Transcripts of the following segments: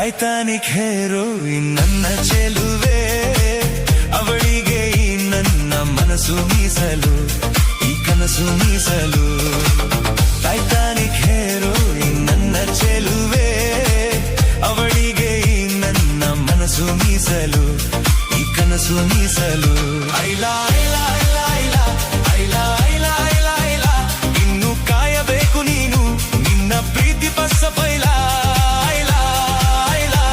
Titanic heroin ನನ್ನ ಚೆಲುವೆ, ಅವಳಿಗೆ ಈ ನನ್ನ ಮನಸ್ಸು ಮೀಸಲು, ಈ ಕನಸು ಮೀಸಲು. ಟೈಟಾನಿಕ್ ಹೆರೋಯಿನ್ ನನ್ನ ಚೆಲುವೆ, ಅವಳಿಗೆ ಈ ನನ್ನ ಮನಸ್ಸು ಮೀಸಲು, ಈ ಕನಸು ಮೀಸಲು. ಐಲಾ ಐಲಾ ಐಲಾ ಐಲಾ ಐಲಾ ಐಲಾ ಐಲಾ ಐಲಾ, ಇನ್ನು ಕಾಯಬೇಕು ನೀನು ನಿನ್ನ ಪ್ರೀತಿ ಬಸ್ಸ ಪೈಲ. ಐಲಾ ಐಲಾ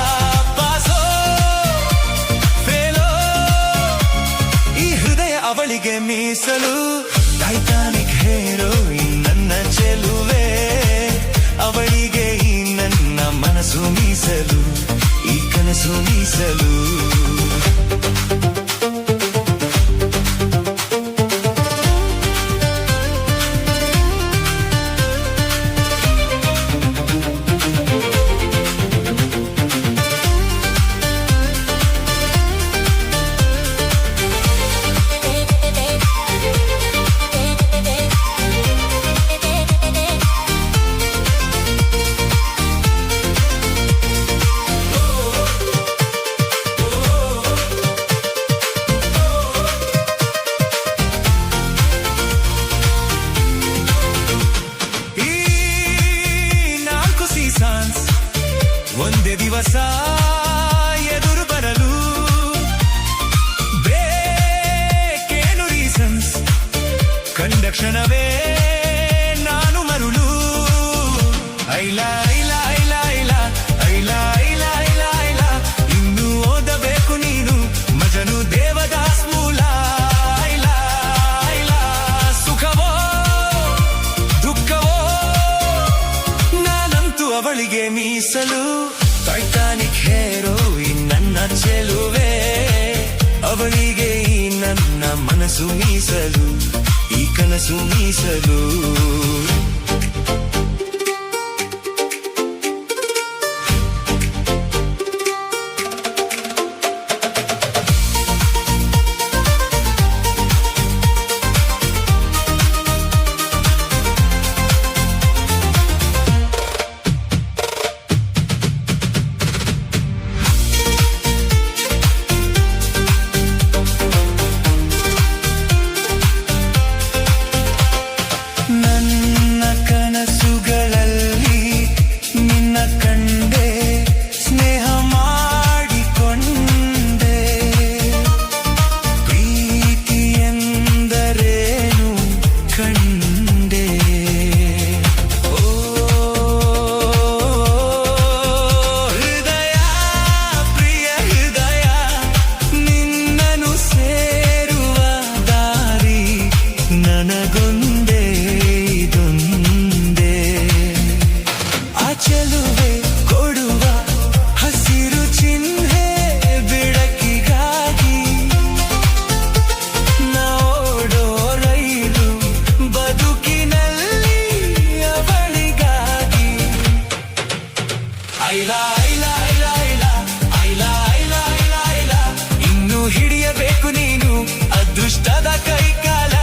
ಪಾಸೋ ಫೇಲೋ, ಈ ಹೃದಯ ಅವಳಿಗೆ ಮೀಸಲು. ಟೈಟಾನಿಕ್ ಹೆರೋಯಿನ್ ನನ್ನ ಚೆಲುವೆ, ಅವಳಿಗೆ ಈ ನನ್ನ ಮನಸ್ಸು ಮೀಸಲು, ಈ ಕನಸು ಮೀಸಲು. ಒಂದೇ ದಿವಸ ಎದುರು ಬರಲು ಬೇಕೇನು ರೀಸನ್ಸ್, ಕಂಡ ಕ್ಷಣವೇ ನಾನು ಮರುಳು. ಐಲಾ ಐಲಾ ಐಲಾ ಐಲಾ ಐಲಾ ಐಲಾ ಐಲಾ ಐಲಾ, ಇನ್ನು ಓದಬೇಕು ನೀನು ಮಜನು ದೇವದಾಸ್ ಮೂಲ. ಐಲಾ ಐಲಾ ಸುಖವೋ ದುಃಖವೋ ನಾನಂತೂ ಅವಳಿಗೆ ಮೀಸಲು. ಟೈಟಾನಿಕ್ ಹೆರೋಯಿನ್ ನನ್ನ ಚೆಲುವೆ, ಅವಳಿಗೆ ಈ ನನ್ನ ಮನಸ್ಸು ಮೀಸಲು, ಈ ಕನಸು ಮೀಸಲು. ನನಗೊಂದೇ ಇದೊಂದೇ ಆ ಚೆಲುವೆ ಕೊಡುವ ಹಸಿರು ಚಿಹ್ನೆ ಬೆಳಕಿಗಾಗಿ, ನೋಡೋ ರೈಲು ಬದುಕಿನಲ್ಲಿ ಅವಳಿಗಾಗಿ. ಐಲಾ ಐಲಾ ಐಲಾ ಐಲಾ ಐಲಾ ಐಲಾ ಐಲಾ ಐಲಾ, ಇನ್ನು ಹಿಡಿಯಬೇಕು ನೀನು ಅದೃಷ್ಟದ ಕೈಕಾಲ.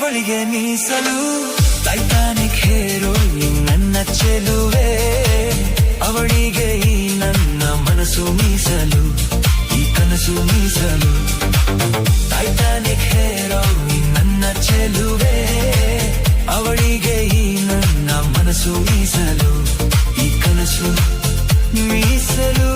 ಅವಳಿಗೆ ಮೀಸಲು. ಟೈಟಾನಿಕ್ ಹೆರೋಯಿನ್ ನನ್ನ ಚೆಲುವೆ, ಅವಳಿಗೆ ಈ ನನ್ನ ಮನಸ್ಸು ಮೀಸಲು, ಈ ಕನಸು ಮೀಸಲು. ಟೈಟಾನಿಕ್ ಹೆರೋಯಿನ್ ನನ್ನ ಚೆಲುವೆ, ಅವಳಿಗೆ ಈ ನನ್ನ ಮನಸ್ಸು ಮೀಸಲು, ಈ ಕನಸು ಮೀಸಲು.